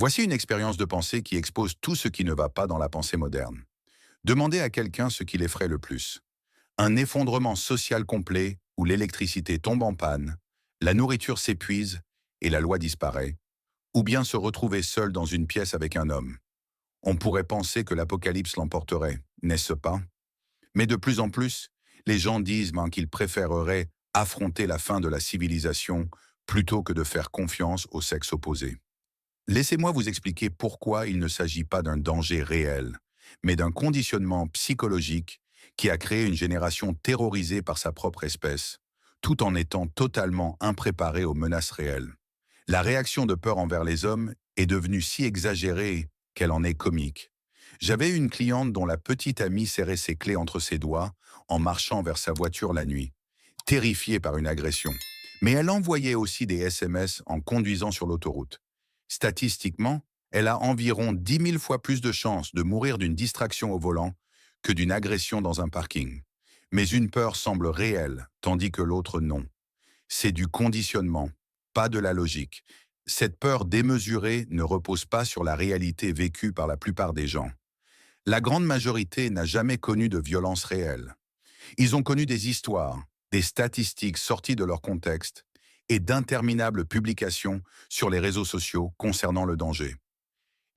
Voici une expérience de pensée qui expose tout ce qui ne va pas dans la pensée moderne. Demandez à quelqu'un ce qui l'effraie le plus. Un effondrement social complet où l'électricité tombe en panne, la nourriture s'épuise et la loi disparaît, ou bien se retrouver seul dans une pièce avec un homme. On pourrait penser que l'apocalypse l'emporterait, n'est-ce pas? Mais de plus en plus, les gens disent qu'ils préféreraient affronter la fin de la civilisation plutôt que de faire confiance au sexe opposé. Laissez-moi vous expliquer pourquoi il ne s'agit pas d'un danger réel, mais d'un conditionnement psychologique qui a créé une génération terrorisée par sa propre espèce, tout en étant totalement impréparée aux menaces réelles. La réaction de peur envers les hommes est devenue si exagérée qu'elle en est comique. J'avais une cliente dont la petite amie serrait ses clés entre ses doigts en marchant vers sa voiture la nuit, terrifiée par une agression. Mais elle envoyait aussi des SMS en conduisant sur l'autoroute. Statistiquement, elle a environ 10 000 fois plus de chances de mourir d'une distraction au volant que d'une agression dans un parking. Mais une peur semble réelle, tandis que l'autre non. C'est du conditionnement, pas de la logique. Cette peur démesurée ne repose pas sur la réalité vécue par la plupart des gens. La grande majorité n'a jamais connu de violence réelle. Ils ont connu des histoires, des statistiques sorties de leur contexte et d'interminables publications sur les réseaux sociaux concernant le danger.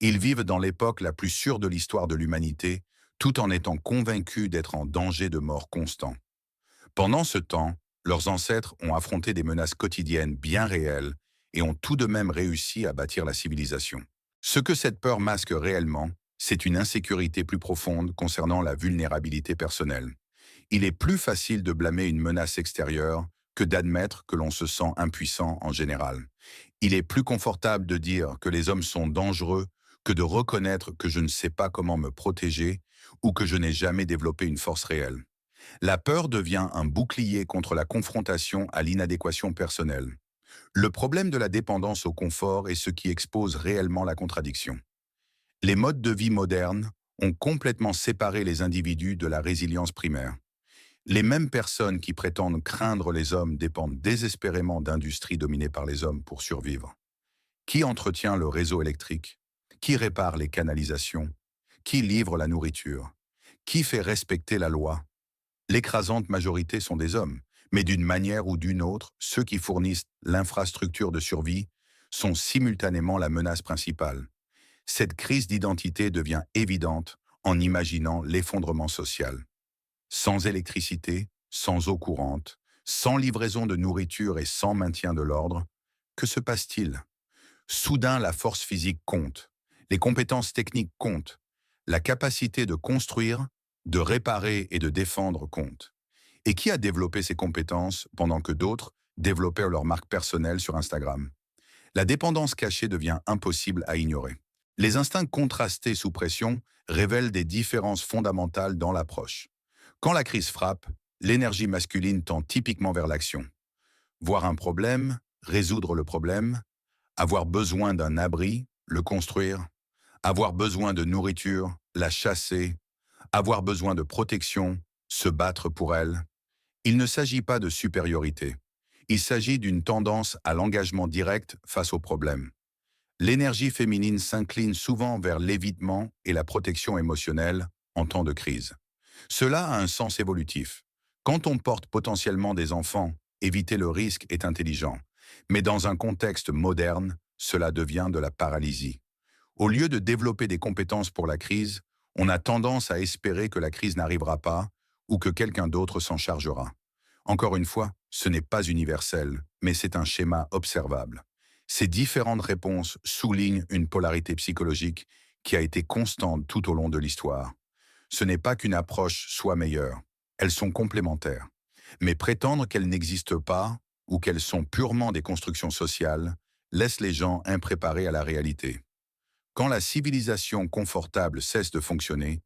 Ils vivent dans l'époque la plus sûre de l'histoire de l'humanité, tout en étant convaincus d'être en danger de mort constant. Pendant ce temps, leurs ancêtres ont affronté des menaces quotidiennes bien réelles et ont tout de même réussi à bâtir la civilisation. Ce que cette peur masque réellement, c'est une insécurité plus profonde concernant la vulnérabilité personnelle. Il est plus facile de blâmer une menace extérieure que d'admettre que l'on se sent impuissant en général. Il est plus confortable de dire que les hommes sont dangereux que de reconnaître que je ne sais pas comment me protéger ou que je n'ai jamais développé une force réelle. La peur devient un bouclier contre la confrontation à l'inadéquation personnelle. Le problème de la dépendance au confort est ce qui expose réellement la contradiction. Les modes de vie modernes ont complètement séparé les individus de la résilience primaire. Les mêmes personnes qui prétendent craindre les hommes dépendent désespérément d'industries dominées par les hommes pour survivre. Qui entretient le réseau électrique? Qui répare les canalisations? Qui livre la nourriture? Qui fait respecter la loi? L'écrasante majorité sont des hommes, mais d'une manière ou d'une autre, ceux qui fournissent l'infrastructure de survie sont simultanément la menace principale. Cette crise d'identité devient évidente en imaginant l'effondrement social. Sans électricité, sans eau courante, sans livraison de nourriture et sans maintien de l'ordre, que se passe-t-il? Soudain, la force physique compte, les compétences techniques comptent, la capacité de construire, de réparer et de défendre compte. Et qui a développé ces compétences pendant que d'autres développaient leur marque personnelle sur Instagram? La dépendance cachée devient impossible à ignorer. Les instincts contrastés sous pression révèlent des différences fondamentales dans l'approche. Quand la crise frappe, l'énergie masculine tend typiquement vers l'action. Voir un problème, résoudre le problème, avoir besoin d'un abri, le construire, avoir besoin de nourriture, la chasser, avoir besoin de protection, se battre pour elle. Il ne s'agit pas de supériorité. Il s'agit d'une tendance à l'engagement direct face au problème. L'énergie féminine s'incline souvent vers l'évitement et la protection émotionnelle en temps de crise. Cela a un sens évolutif. Quand on porte potentiellement des enfants, éviter le risque est intelligent. Mais dans un contexte moderne, cela devient de la paralysie. Au lieu de développer des compétences pour la crise, on a tendance à espérer que la crise n'arrivera pas ou que quelqu'un d'autre s'en chargera. Encore une fois, ce n'est pas universel, mais c'est un schéma observable. Ces différentes réponses soulignent une polarité psychologique qui a été constante tout au long de l'histoire. Ce n'est pas qu'une approche soit meilleure, elles sont complémentaires. Mais prétendre qu'elles n'existent pas ou qu'elles sont purement des constructions sociales laisse les gens impréparés à la réalité. Quand la civilisation confortable cesse de fonctionner,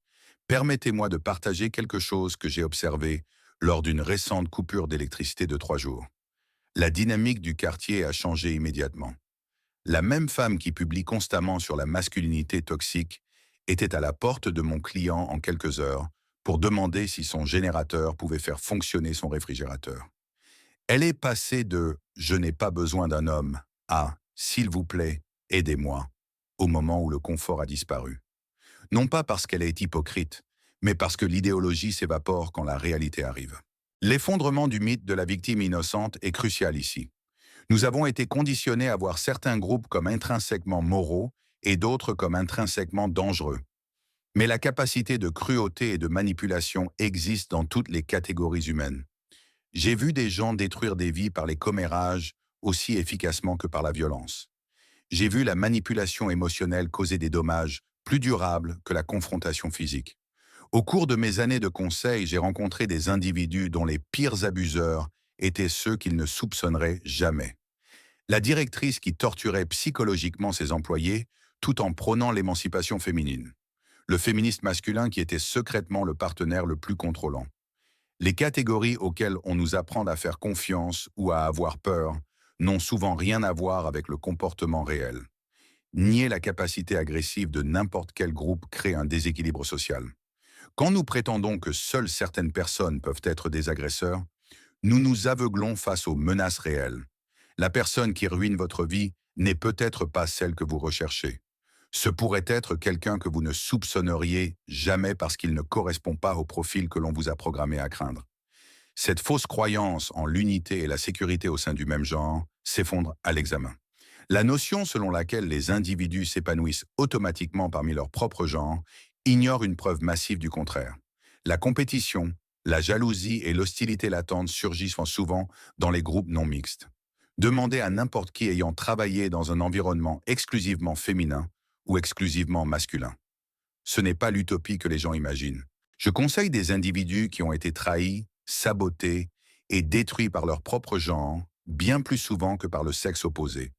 permettez-moi de partager quelque chose que j'ai observé lors d'une récente coupure d'électricité de 3 jours. La dynamique du quartier a changé immédiatement. La même femme qui publie constamment sur la masculinité toxique était à la porte de mon client en quelques heures pour demander si son générateur pouvait faire fonctionner son réfrigérateur. Elle est passée de « je n'ai pas besoin d'un homme » à « s'il vous plaît, aidez-moi ». au moment où le confort a disparu. Non pas parce qu'elle est hypocrite, mais parce que l'idéologie s'évapore quand la réalité arrive. L'effondrement du mythe de la victime innocente est crucial ici. Nous avons été conditionnés à voir certains groupes comme intrinsèquement moraux et d'autres comme intrinsèquement dangereux. Mais la capacité de cruauté et de manipulation existe dans toutes les catégories humaines. J'ai vu des gens détruire des vies par les commérages aussi efficacement que par la violence. J'ai vu la manipulation émotionnelle causer des dommages plus durables que la confrontation physique. Au cours de mes années de conseil, j'ai rencontré des individus dont les pires abuseurs étaient ceux qu'ils ne soupçonneraient jamais. La directrice qui torturait psychologiquement ses employés tout en prônant l'émancipation féminine. Le féministe masculin qui était secrètement le partenaire le plus contrôlant. Les catégories auxquelles on nous apprend à faire confiance ou à avoir peur n'ont souvent rien à voir avec le comportement réel. Nier la capacité agressive de n'importe quel groupe crée un déséquilibre social. Quand nous prétendons que seules certaines personnes peuvent être des agresseurs, nous nous aveuglons face aux menaces réelles. La personne qui ruine votre vie n'est peut-être pas celle que vous recherchez. Ce pourrait être quelqu'un que vous ne soupçonneriez jamais parce qu'il ne correspond pas au profil que l'on vous a programmé à craindre. Cette fausse croyance en l'unité et la sécurité au sein du même genre s'effondre à l'examen. La notion selon laquelle les individus s'épanouissent automatiquement parmi leur propre genre ignore une preuve massive du contraire. La compétition, la jalousie et l'hostilité latente surgissent souvent dans les groupes non mixtes. Demandez à n'importe qui ayant travaillé dans un environnement exclusivement féminin ou exclusivement masculin. Ce n'est pas l'utopie que les gens imaginent. Je conseille des individus qui ont été trahis, sabotés et détruits par leur propre genre, bien plus souvent que par le sexe opposé.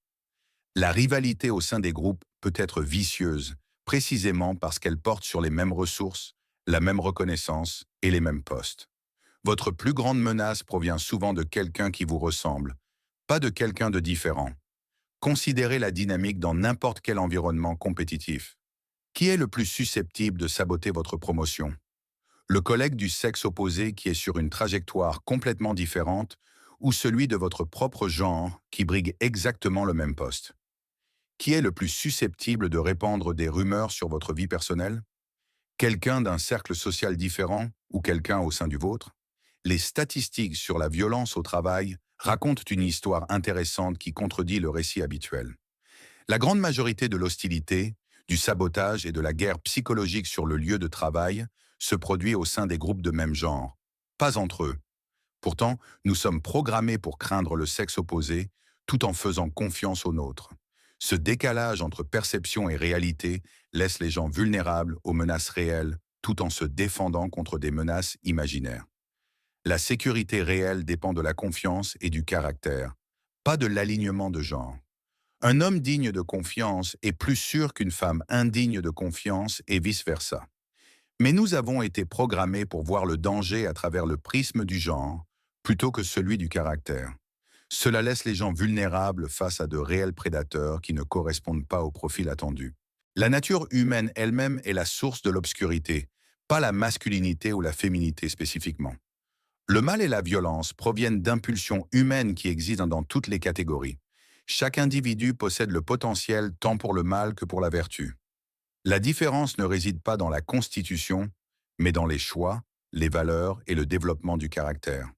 La rivalité au sein des groupes peut être vicieuse, précisément parce qu'elle porte sur les mêmes ressources, la même reconnaissance et les mêmes postes. Votre plus grande menace provient souvent de quelqu'un qui vous ressemble, pas de quelqu'un de différent. Considérez la dynamique dans n'importe quel environnement compétitif. Qui est le plus susceptible de saboter votre promotion? Le collègue du sexe opposé qui est sur une trajectoire complètement différente ou celui de votre propre genre qui brigue exactement le même poste? Qui est le plus susceptible de répandre des rumeurs sur votre vie personnelle? Quelqu'un d'un cercle social différent ou quelqu'un au sein du vôtre? Les statistiques sur la violence au travail racontent une histoire intéressante qui contredit le récit habituel. La grande majorité de l'hostilité, du sabotage et de la guerre psychologique sur le lieu de travail se produit au sein des groupes de même genre, pas entre eux. Pourtant, nous sommes programmés pour craindre le sexe opposé tout en faisant confiance au nôtre. Ce décalage entre perception et réalité laisse les gens vulnérables aux menaces réelles tout en se défendant contre des menaces imaginaires. La sécurité réelle dépend de la confiance et du caractère, pas de l'alignement de genre. Un homme digne de confiance est plus sûr qu'une femme indigne de confiance et vice-versa. Mais nous avons été programmés pour voir le danger à travers le prisme du genre plutôt que celui du caractère. Cela laisse les gens vulnérables face à de réels prédateurs qui ne correspondent pas au profil attendu. La nature humaine elle-même est la source de l'obscurité, pas la masculinité ou la féminité spécifiquement. Le mal et la violence proviennent d'impulsions humaines qui existent dans toutes les catégories. Chaque individu possède le potentiel tant pour le mal que pour la vertu. La différence ne réside pas dans la constitution, mais dans les choix, les valeurs et le développement du caractère.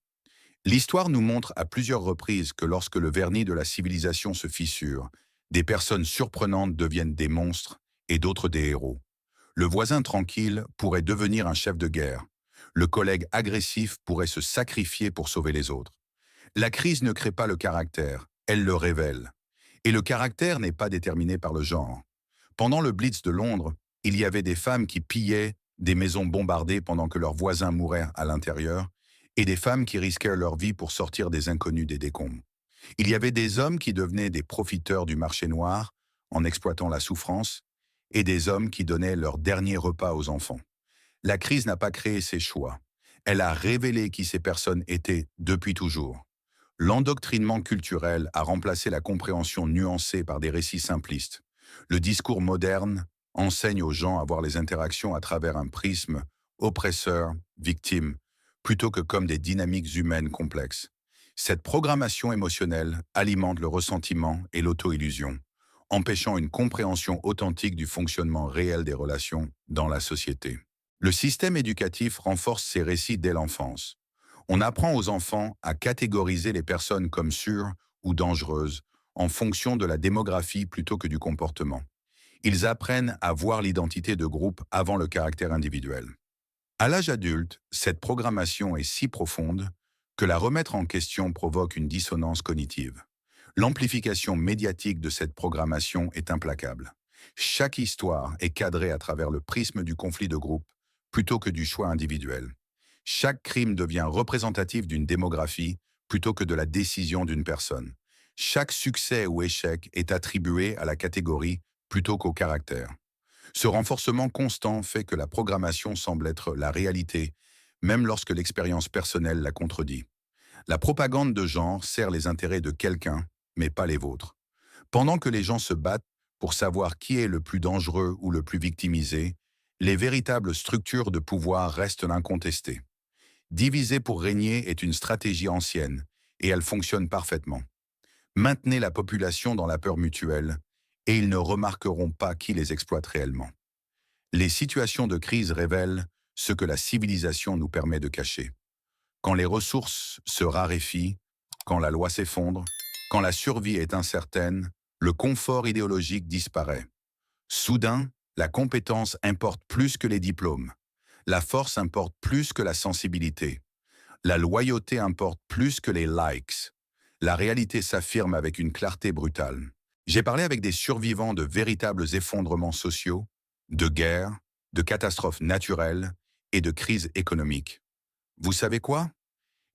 L'histoire nous montre à plusieurs reprises que lorsque le vernis de la civilisation se fissure, des personnes surprenantes deviennent des monstres et d'autres des héros. Le voisin tranquille pourrait devenir un chef de guerre. Le collègue agressif pourrait se sacrifier pour sauver les autres. La crise ne crée pas le caractère, elle le révèle. Et le caractère n'est pas déterminé par le genre. Pendant le Blitz de Londres, il y avait des femmes qui pillaient des maisons bombardées pendant que leurs voisins mouraient à l'intérieur, et des femmes qui risquaient leur vie pour sortir des inconnus des décombres. Il y avait des hommes qui devenaient des profiteurs du marché noir en exploitant la souffrance, et des hommes qui donnaient leur dernier repas aux enfants. La crise n'a pas créé ces choix. Elle a révélé qui ces personnes étaient depuis toujours. L'endoctrinement culturel a remplacé la compréhension nuancée par des récits simplistes. Le discours moderne enseigne aux gens à voir les interactions à travers un prisme oppresseur-victime, plutôt que comme des dynamiques humaines complexes. Cette programmation émotionnelle alimente le ressentiment et l'auto-illusion. empêchant une compréhension authentique du fonctionnement réel des relations dans la société. Le système éducatif renforce ces récits dès l'enfance. On apprend aux enfants à catégoriser les personnes comme sûres ou dangereuses en fonction de la démographie plutôt que du comportement. Ils apprennent à voir l'identité de groupe avant le caractère individuel. À l'âge adulte, cette programmation est si profonde que la remettre en question provoque une dissonance cognitive. L'amplification médiatique de cette programmation est implacable. Chaque histoire est cadrée à travers le prisme du conflit de groupe plutôt que du choix individuel. Chaque crime devient représentatif d'une démographie plutôt que de la décision d'une personne. Chaque succès ou échec est attribué à la catégorie plutôt qu'au caractère. Ce renforcement constant fait que la programmation semble être la réalité, même lorsque l'expérience personnelle la contredit. La propagande de genre sert les intérêts de quelqu'un, mais pas les vôtres. Pendant que les gens se battent pour savoir qui est le plus dangereux ou le plus victimisé, les véritables structures de pouvoir restent incontestées. Diviser pour régner est une stratégie ancienne, et elle fonctionne parfaitement. Maintenez la population dans la peur mutuelle, et ils ne remarqueront pas qui les exploite réellement. Les situations de crise révèlent ce que la civilisation nous permet de cacher. Quand les ressources se raréfient, quand la loi s'effondre, quand la survie est incertaine, le confort idéologique disparaît. Soudain, la compétence importe plus que les diplômes. La force importe plus que la sensibilité. La loyauté importe plus que les likes. La réalité s'affirme avec une clarté brutale. J'ai parlé avec des survivants de véritables effondrements sociaux, de guerres, de catastrophes naturelles et de crises économiques. Vous savez quoi?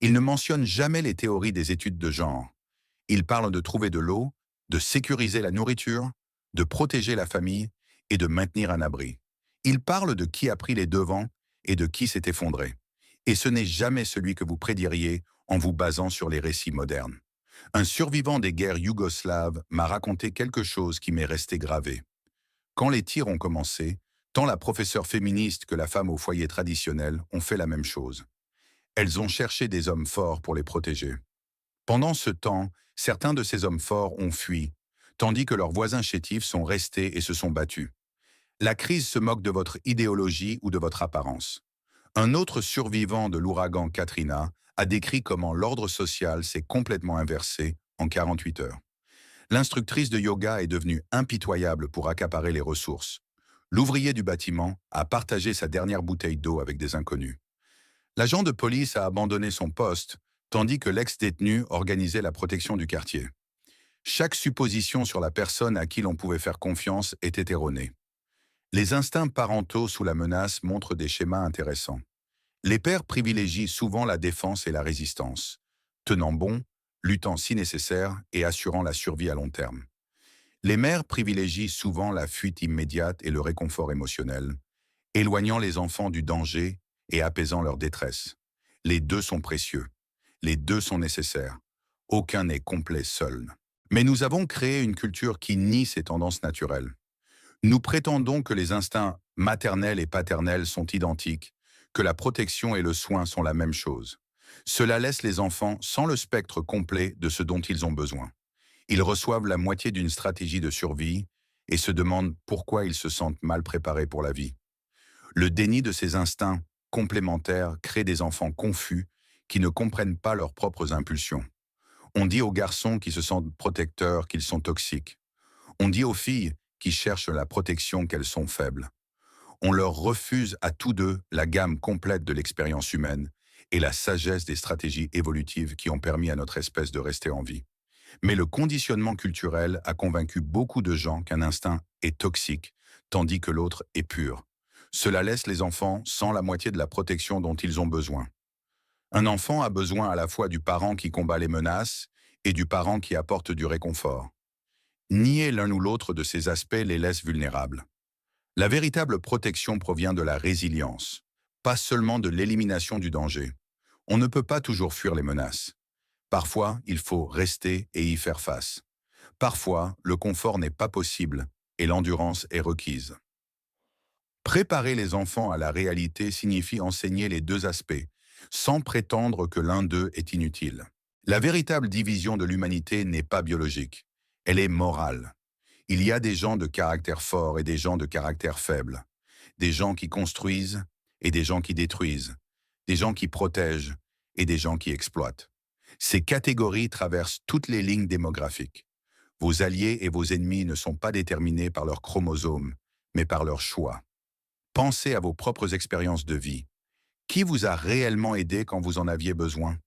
Ils ne mentionnent jamais les théories des études de genre. Ils parlent de trouver de l'eau, de sécuriser la nourriture, de protéger la famille et de maintenir un abri. Ils parlent de qui a pris les devants et de qui s'est effondré. Et ce n'est jamais celui que vous prédiriez en vous basant sur les récits modernes. Un survivant des guerres yougoslaves m'a raconté quelque chose qui m'est resté gravé. Quand les tirs ont commencé, tant la professeure féministe que la femme au foyer traditionnel ont fait la même chose. Elles ont cherché des hommes forts pour les protéger. Pendant ce temps, certains de ces hommes forts ont fui, tandis que leurs voisins chétifs sont restés et se sont battus. La crise se moque de votre idéologie ou de votre apparence. Un autre survivant de l'ouragan Katrina a décrit comment l'ordre social s'est complètement inversé en 48 heures. L'instructrice de yoga est devenue impitoyable pour accaparer les ressources. L'ouvrier du bâtiment a partagé sa dernière bouteille d'eau avec des inconnus. L'agent de police a abandonné son poste, tandis que l'ex-détenu organisait la protection du quartier. Chaque supposition sur la personne à qui l'on pouvait faire confiance était erronée. Les instincts parentaux sous la menace montrent des schémas intéressants. Les pères privilégient souvent la défense et la résistance, tenant bon, luttant si nécessaire et assurant la survie à long terme. Les mères privilégient souvent la fuite immédiate et le réconfort émotionnel, éloignant les enfants du danger et apaisant leur détresse. Les deux sont précieux. Les deux sont nécessaires. Aucun n'est complet seul. Mais nous avons créé une culture qui nie ces tendances naturelles. Nous prétendons que les instincts maternels et paternels sont identiques, que la protection et le soin sont la même chose. Cela laisse les enfants sans le spectre complet de ce dont ils ont besoin. Ils reçoivent la moitié d'une stratégie de survie et se demandent pourquoi ils se sentent mal préparés pour la vie. Le déni de ces instincts complémentaires crée des enfants confus qui ne comprennent pas leurs propres impulsions. On dit aux garçons qui se sentent protecteurs qu'ils sont toxiques. On dit aux filles qui cherchent la protection qu'elles sont faibles. On leur refuse à tous deux la gamme complète de l'expérience humaine et la sagesse des stratégies évolutives qui ont permis à notre espèce de rester en vie. Mais le conditionnement culturel a convaincu beaucoup de gens qu'un instinct est toxique, tandis que l'autre est pur. Cela laisse les enfants sans la moitié de la protection dont ils ont besoin. Un enfant a besoin à la fois du parent qui combat les menaces et du parent qui apporte du réconfort. Nier l'un ou l'autre de ces aspects les laisse vulnérables. La véritable protection provient de la résilience, pas seulement de l'élimination du danger. On ne peut pas toujours fuir les menaces. Parfois, il faut rester et y faire face. Parfois, le confort n'est pas possible et l'endurance est requise. Préparer les enfants à la réalité signifie enseigner les deux aspects, sans prétendre que l'un d'eux est inutile. La véritable division de l'humanité n'est pas biologique, elle est morale. Il y a des gens de caractère fort et des gens de caractère faible, des gens qui construisent et des gens qui détruisent, des gens qui protègent et des gens qui exploitent. Ces catégories traversent toutes les lignes démographiques. Vos alliés et vos ennemis ne sont pas déterminés par leurs chromosomes, mais par leurs choix. Pensez à vos propres expériences de vie. Qui vous a réellement aidé quand vous en aviez besoin?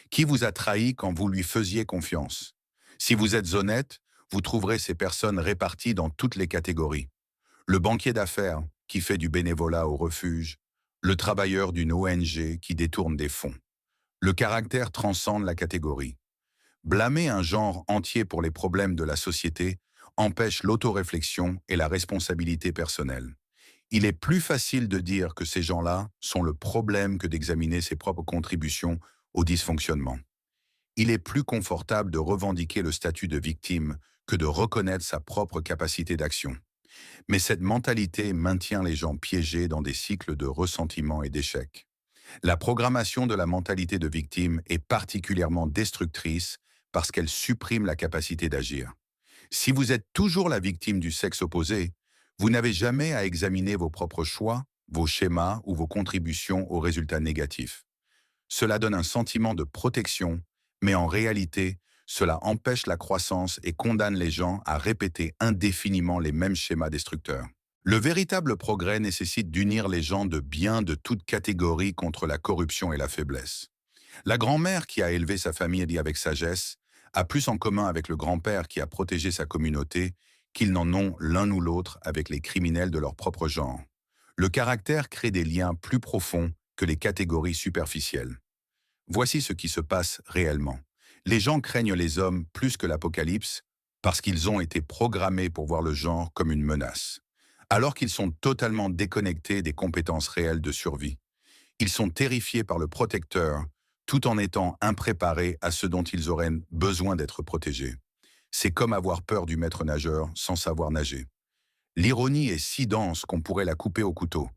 Qui vous a trahi quand vous lui faisiez confiance? Si vous êtes honnête, vous trouverez ces personnes réparties dans toutes les catégories. Le banquier d'affaires qui fait du bénévolat au refuge, le travailleur d'une ONG qui détourne des fonds. Le caractère transcende la catégorie. Blâmer un genre entier pour les problèmes de la société empêche l'autoréflexion et la responsabilité personnelle. Il est plus facile de dire que ces gens-là sont le problème que d'examiner ses propres contributions au dysfonctionnement. Il est plus confortable de revendiquer le statut de victime que de reconnaître sa propre capacité d'action. Mais cette mentalité maintient les gens piégés dans des cycles de ressentiment et d'échec. La programmation de la mentalité de victime est particulièrement destructrice parce qu'elle supprime la capacité d'agir. Si vous êtes toujours la victime du sexe opposé, vous n'avez jamais à examiner vos propres choix, vos schémas ou vos contributions aux résultats négatifs. Cela donne un sentiment de protection, mais en réalité, cela empêche la croissance et condamne les gens à répéter indéfiniment les mêmes schémas destructeurs. Le véritable progrès nécessite d'unir les gens de bien de toutes catégories contre la corruption et la faiblesse. La grand-mère qui a élevé sa famille avec sagesse a plus en commun avec le grand-père qui a protégé sa communauté qu'ils n'en ont l'un ou l'autre avec les criminels de leur propre genre. Le caractère crée des liens plus profonds que les catégories superficielles. Voici ce qui se passe réellement. Les gens craignent les hommes plus que l'apocalypse parce qu'ils ont été programmés pour voir le genre comme une menace, alors qu'ils sont totalement déconnectés des compétences réelles de survie. Ils sont terrifiés par le protecteur, tout en étant impréparés à ce dont ils auraient besoin d'être protégés. C'est comme avoir peur du maître nageur sans savoir nager. L'ironie est si dense qu'on pourrait la couper au couteau.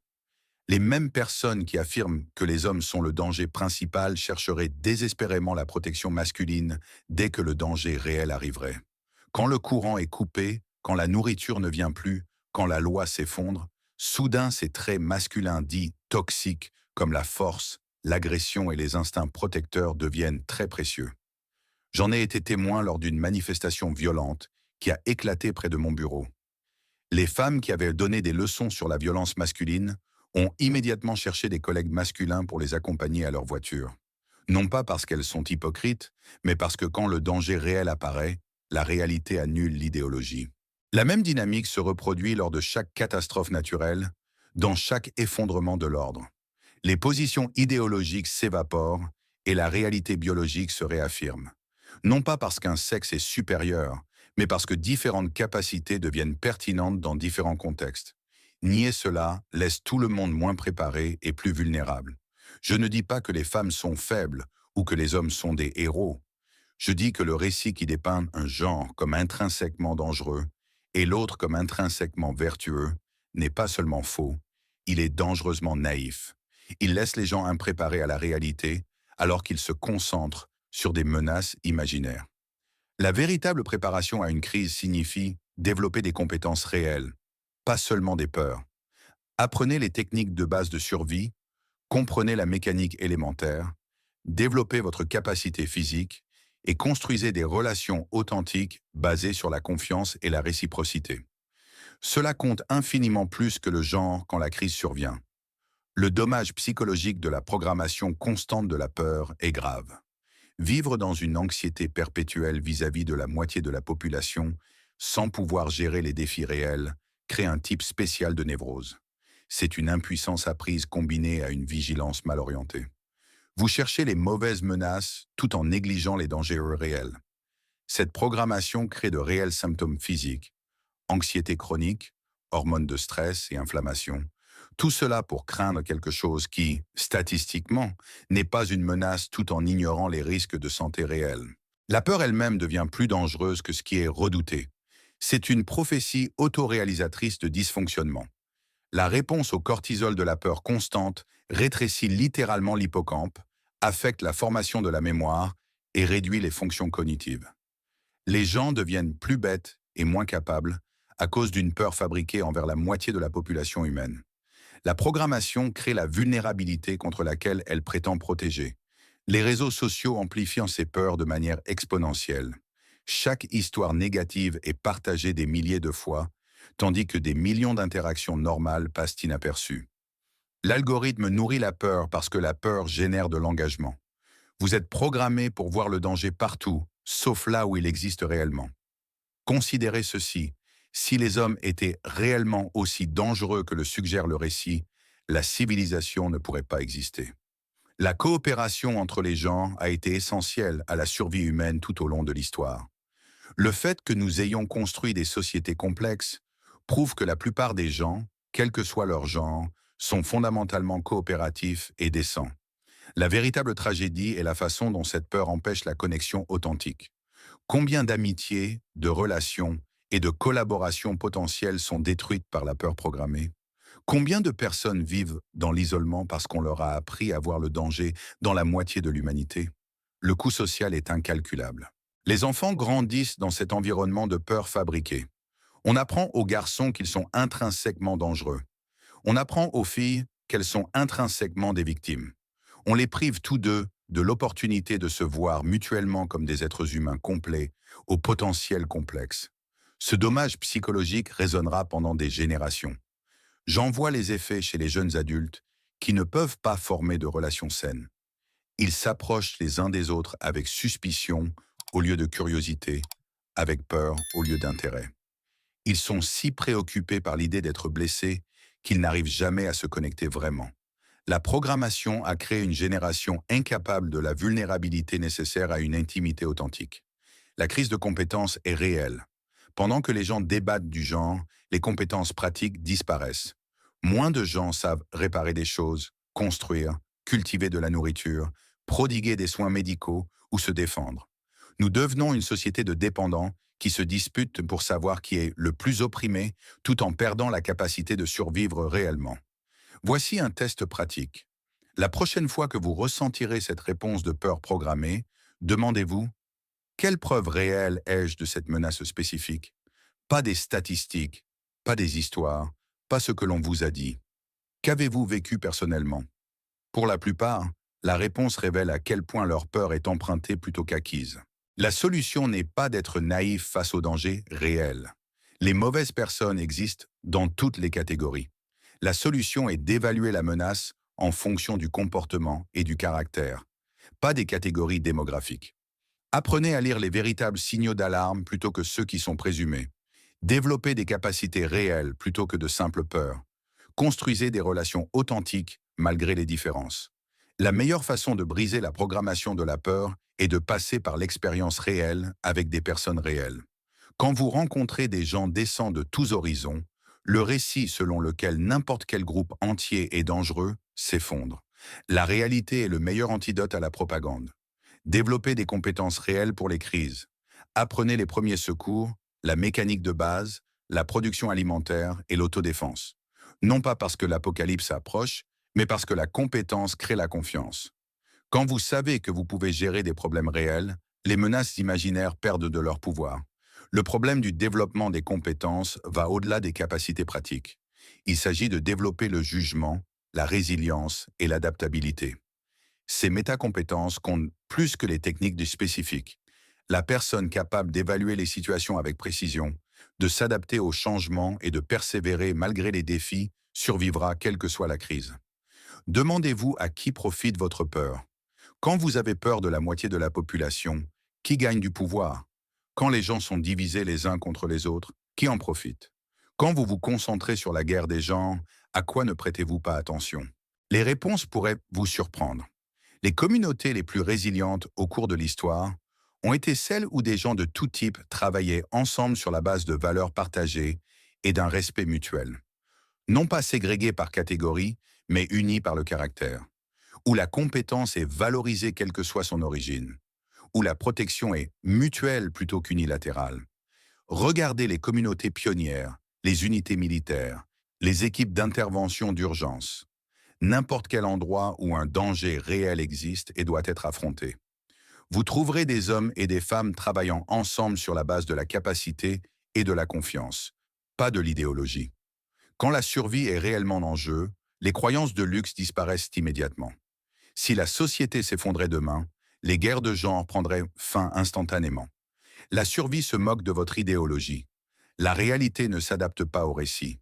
Les mêmes personnes qui affirment que les hommes sont le danger principal chercheraient désespérément la protection masculine dès que le danger réel arriverait. Quand le courant est coupé, quand la nourriture ne vient plus, quand la loi s'effondre, soudain ces traits masculins dits toxiques comme la force, l'agression et les instincts protecteurs deviennent très précieux. J'en ai été témoin lors d'une manifestation violente qui a éclaté près de mon bureau. Les femmes qui avaient donné des leçons sur la violence masculine ont immédiatement cherché des collègues masculins pour les accompagner à leur voiture. Non pas parce qu'elles sont hypocrites, mais parce que quand le danger réel apparaît, la réalité annule l'idéologie. La même dynamique se reproduit lors de chaque catastrophe naturelle, dans chaque effondrement de l'ordre. Les positions idéologiques s'évaporent et la réalité biologique se réaffirme. Non pas parce qu'un sexe est supérieur, mais parce que différentes capacités deviennent pertinentes dans différents contextes. Nier cela laisse tout le monde moins préparé et plus vulnérable. Je ne dis pas que les femmes sont faibles ou que les hommes sont des héros. Je dis que le récit qui dépeint un genre comme intrinsèquement dangereux et l'autre comme intrinsèquement vertueux n'est pas seulement faux, il est dangereusement naïf. Il laisse les gens impréparés à la réalité alors qu'ils se concentrent sur des menaces imaginaires. La véritable préparation à une crise signifie développer des compétences réelles, pas seulement des peurs. Apprenez les techniques de base de survie, comprenez la mécanique élémentaire, développez votre capacité physique et construisez des relations authentiques basées sur la confiance et la réciprocité. Cela compte infiniment plus que le genre quand la crise survient. Le dommage psychologique de la programmation constante de la peur est grave. Vivre dans une anxiété perpétuelle vis-à-vis de la moitié de la population, sans pouvoir gérer les défis réels, crée un type spécial de névrose. C'est une impuissance apprise combinée à une vigilance mal orientée. Vous cherchez les mauvaises menaces tout en négligeant les dangers réels. Cette programmation crée de réels symptômes physiques, anxiété chronique, hormones de stress et inflammation. Tout cela pour craindre quelque chose qui, statistiquement, n'est pas une menace tout en ignorant les risques de santé réels. La peur elle-même devient plus dangereuse que ce qui est redouté. C'est une prophétie autoréalisatrice de dysfonctionnement. La réponse au cortisol de la peur constante rétrécit littéralement l'hippocampe, affecte la formation de la mémoire et réduit les fonctions cognitives. Les gens deviennent plus bêtes et moins capables à cause d'une peur fabriquée envers la moitié de la population humaine. La programmation crée la vulnérabilité contre laquelle elle prétend protéger. Les réseaux sociaux amplifient ces peurs de manière exponentielle. Chaque histoire négative est partagée des milliers de fois, tandis que des millions d'interactions normales passent inaperçues. L'algorithme nourrit la peur parce que la peur génère de l'engagement. Vous êtes programmé pour voir le danger partout, sauf là où il existe réellement. Considérez ceci, si les hommes étaient réellement aussi dangereux que le suggère le récit, la civilisation ne pourrait pas exister. La coopération entre les gens a été essentielle à la survie humaine tout au long de l'histoire. Le fait que nous ayons construit des sociétés complexes prouve que la plupart des gens, quel que soit leur genre, sont fondamentalement coopératifs et décents. La véritable tragédie est la façon dont cette peur empêche la connexion authentique. Combien d'amitiés, de relations et de collaborations potentielles sont détruites par la peur programmée? Combien de personnes vivent dans l'isolement parce qu'on leur a appris à voir le danger dans la moitié de l'humanité? Le coût social est incalculable. Les enfants grandissent dans cet environnement de peur fabriquée. On apprend aux garçons qu'ils sont intrinsèquement dangereux. On apprend aux filles qu'elles sont intrinsèquement des victimes. On les prive tous deux de l'opportunité de se voir mutuellement comme des êtres humains complets, au potentiel complexe. Ce dommage psychologique résonnera pendant des générations. J'en vois les effets chez les jeunes adultes qui ne peuvent pas former de relations saines. Ils s'approchent les uns des autres avec suspicion au lieu de curiosité, avec peur au lieu d'intérêt. Ils sont si préoccupés par l'idée d'être blessés qu'ils n'arrivent jamais à se connecter vraiment. La programmation a créé une génération incapable de la vulnérabilité nécessaire à une intimité authentique. La crise de compétences est réelle. Pendant que les gens débattent du genre, les compétences pratiques disparaissent. Moins de gens savent réparer des choses, construire, cultiver de la nourriture, prodiguer des soins médicaux ou se défendre. Nous devenons une société de dépendants qui se disputent pour savoir qui est le plus opprimé tout en perdant la capacité de survivre réellement. Voici un test pratique. La prochaine fois que vous ressentirez cette réponse de peur programmée, demandez-vous: quelle preuve réelle ai-je de cette menace spécifique? Pas des statistiques, pas des histoires, pas ce que l'on vous a dit. Qu'avez-vous vécu personnellement? Pour la plupart, la réponse révèle à quel point leur peur est empruntée plutôt qu'acquise. La solution n'est pas d'être naïf face aux dangers réels. Les mauvaises personnes existent dans toutes les catégories. La solution est d'évaluer la menace en fonction du comportement et du caractère, pas des catégories démographiques. Apprenez à lire les véritables signaux d'alarme plutôt que ceux qui sont présumés. Développez des capacités réelles plutôt que de simples peurs. Construisez des relations authentiques malgré les différences. La meilleure façon de briser la programmation de la peur est de passer par l'expérience réelle avec des personnes réelles. Quand vous rencontrez des gens décents de tous horizons, le récit selon lequel n'importe quel groupe entier est dangereux s'effondre. La réalité est le meilleur antidote à la propagande. Développez des compétences réelles pour les crises. Apprenez les premiers secours, la mécanique de base, la production alimentaire et l'autodéfense. Non pas parce que l'apocalypse approche, mais parce que la compétence crée la confiance. Quand vous savez que vous pouvez gérer des problèmes réels, les menaces imaginaires perdent de leur pouvoir. Le problème du développement des compétences va au-delà des capacités pratiques. Il s'agit de développer le jugement, la résilience et l'adaptabilité. Ces métacompétences comptent plus que les techniques du spécifique. La personne capable d'évaluer les situations avec précision, de s'adapter aux changements et de persévérer malgré les défis survivra quelle que soit la crise. Demandez-vous à qui profite votre peur. Quand vous avez peur de la moitié de la population, qui gagne du pouvoir? Quand les gens sont divisés les uns contre les autres, qui en profite? Quand vous vous concentrez sur la guerre des genres, à quoi ne prêtez-vous pas attention? Les réponses pourraient vous surprendre. Les communautés les plus résilientes au cours de l'histoire ont été celles où des gens de tout type travaillaient ensemble sur la base de valeurs partagées et d'un respect mutuel. Non pas ségrégés par catégorie, mais unis par le caractère. Où la compétence est valorisée quelle que soit son origine. Où la protection est mutuelle plutôt qu'unilatérale. Regardez les communautés pionnières, les unités militaires, les équipes d'intervention d'urgence. N'importe quel endroit où un danger réel existe et doit être affronté. Vous trouverez des hommes et des femmes travaillant ensemble sur la base de la capacité et de la confiance, pas de l'idéologie. Quand la survie est réellement en jeu, les croyances de luxe disparaissent immédiatement. Si la société s'effondrait demain, les guerres de genre prendraient fin instantanément. La survie se moque de votre idéologie. La réalité ne s'adapte pas au récit.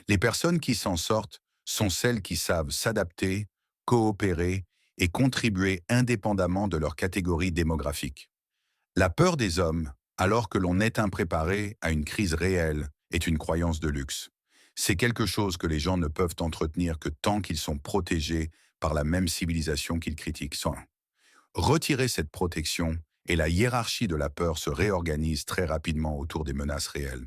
Les personnes qui s'en sortent sont celles qui savent s'adapter, coopérer et contribuer indépendamment de leur catégorie démographique. La peur des hommes, alors que l'on est impréparé à une crise réelle, est une croyance de luxe. C'est quelque chose que les gens ne peuvent entretenir que tant qu'ils sont protégés par la même civilisation qu'ils critiquent. Sans retirer cette protection, et la hiérarchie de la peur se réorganise très rapidement autour des menaces réelles.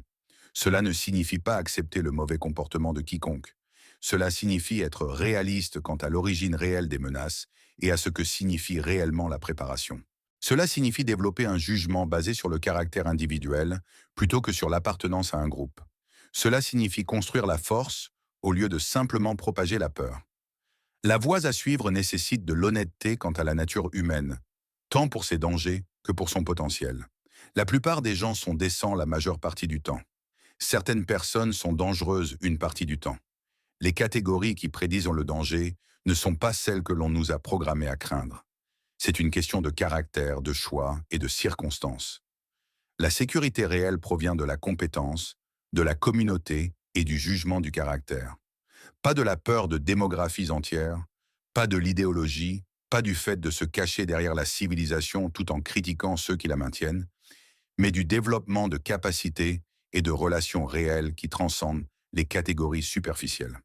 Cela ne signifie pas accepter le mauvais comportement de quiconque. Cela signifie être réaliste quant à l'origine réelle des menaces et à ce que signifie réellement la préparation. Cela signifie développer un jugement basé sur le caractère individuel plutôt que sur l'appartenance à un groupe. Cela signifie construire la force au lieu de simplement propager la peur. La voie à suivre nécessite de l'honnêteté quant à la nature humaine, tant pour ses dangers que pour son potentiel. La plupart des gens sont décents la majeure partie du temps. Certaines personnes sont dangereuses une partie du temps. Les catégories qui prédisent le danger ne sont pas celles que l'on nous a programmées à craindre. C'est une question de caractère, de choix et de circonstances. La sécurité réelle provient de la compétence, de la communauté et du jugement du caractère. Pas de la peur de démographies entières, pas de l'idéologie, pas du fait de se cacher derrière la civilisation tout en critiquant ceux qui la maintiennent, mais du développement de capacités et de relations réelles qui transcendent les catégories superficielles.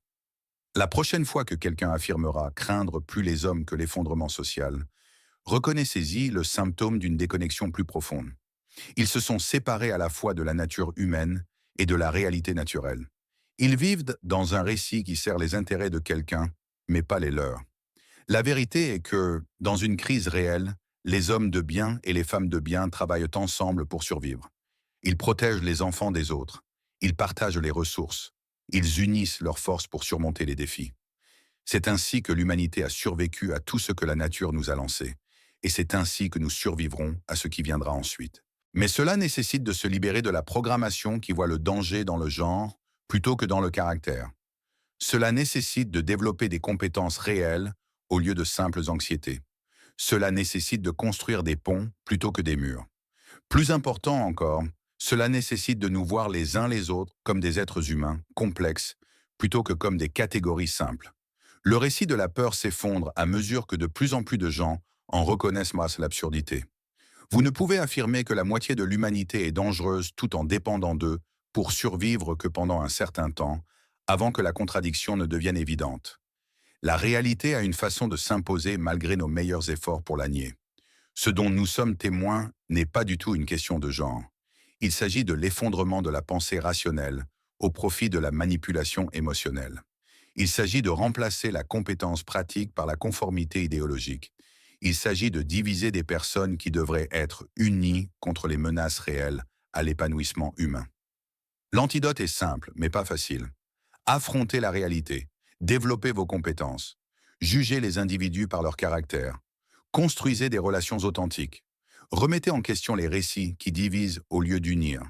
La prochaine fois que quelqu'un affirmera craindre plus les hommes que l'effondrement social, reconnaissez-y le symptôme d'une déconnexion plus profonde. Ils se sont séparés à la fois de la nature humaine et de la réalité naturelle. Ils vivent dans un récit qui sert les intérêts de quelqu'un, mais pas les leurs. La vérité est que, dans une crise réelle, les hommes de bien et les femmes de bien travaillent ensemble pour survivre. Ils protègent les enfants des autres. Ils partagent les ressources. Ils unissent leurs forces pour surmonter les défis. C'est ainsi que l'humanité a survécu à tout ce que la nature nous a lancé. Et c'est ainsi que nous survivrons à ce qui viendra ensuite. Mais cela nécessite de se libérer de la programmation qui voit le danger dans le genre plutôt que dans le caractère. Cela nécessite de développer des compétences réelles au lieu de simples anxiétés. Cela nécessite de construire des ponts plutôt que des murs. Plus important encore, cela nécessite de nous voir les uns les autres comme des êtres humains, complexes, plutôt que comme des catégories simples. Le récit de la peur s'effondre à mesure que de plus en plus de gens en reconnaissent l'absurdité. Vous ne pouvez affirmer que la moitié de l'humanité est dangereuse tout en dépendant d'eux pour survivre que pendant un certain temps, avant que la contradiction ne devienne évidente. La réalité a une façon de s'imposer malgré nos meilleurs efforts pour la nier. Ce dont nous sommes témoins n'est pas du tout une question de genre. Il s'agit de l'effondrement de la pensée rationnelle au profit de la manipulation émotionnelle. Il s'agit de remplacer la compétence pratique par la conformité idéologique. Il s'agit de diviser des personnes qui devraient être unies contre les menaces réelles à l'épanouissement humain. L'antidote est simple, mais pas facile. Affrontez la réalité, développez vos compétences, jugez les individus par leur caractère, construisez des relations authentiques, remettez en question les récits qui divisent au lieu d'unir,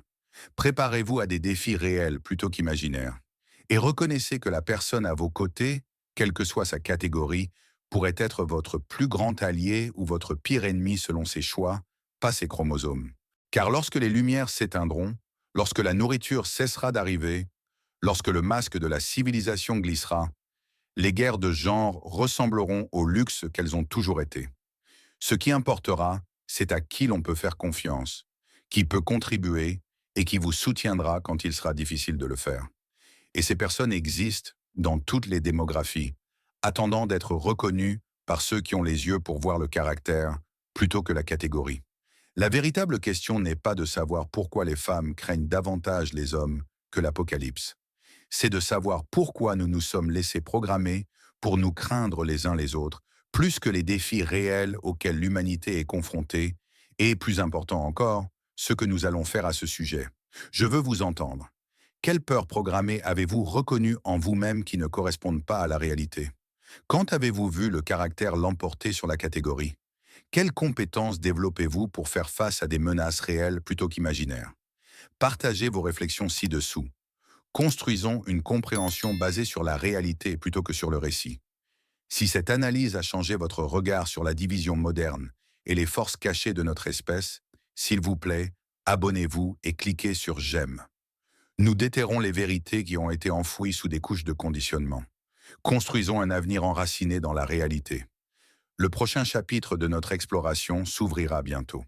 préparez-vous à des défis réels plutôt qu'imaginaires, et reconnaissez que la personne à vos côtés, quelle que soit sa catégorie, pourrait être votre plus grand allié ou votre pire ennemi selon ses choix, pas ses chromosomes. Car lorsque les lumières s'éteindront, lorsque la nourriture cessera d'arriver, lorsque le masque de la civilisation glissera, les guerres de genre ressembleront au luxe qu'elles ont toujours été. Ce qui importera, c'est à qui l'on peut faire confiance, qui peut contribuer et qui vous soutiendra quand il sera difficile de le faire. Et ces personnes existent dans toutes les démographies, attendant d'être reconnues par ceux qui ont les yeux pour voir le caractère plutôt que la catégorie. La véritable question n'est pas de savoir pourquoi les femmes craignent davantage les hommes que l'apocalypse. C'est de savoir pourquoi nous nous sommes laissés programmer pour nous craindre les uns les autres, plus que les défis réels auxquels l'humanité est confrontée, et, plus important encore, ce que nous allons faire à ce sujet. Je veux vous entendre. Quelle peur programmée avez-vous reconnue en vous-même qui ne correspondent pas à la réalité? Quand avez-vous vu le caractère l'emporter sur la catégorie? Quelles compétences développez-vous pour faire face à des menaces réelles plutôt qu'imaginaires? Partagez vos réflexions ci-dessous. Construisons une compréhension basée sur la réalité plutôt que sur le récit. Si cette analyse a changé votre regard sur la division moderne et les forces cachées de notre espèce, s'il vous plaît, abonnez-vous et cliquez sur j'aime. Nous déterrons les vérités qui ont été enfouies sous des couches de conditionnement. Construisons un avenir enraciné dans la réalité. Le prochain chapitre de notre exploration s'ouvrira bientôt.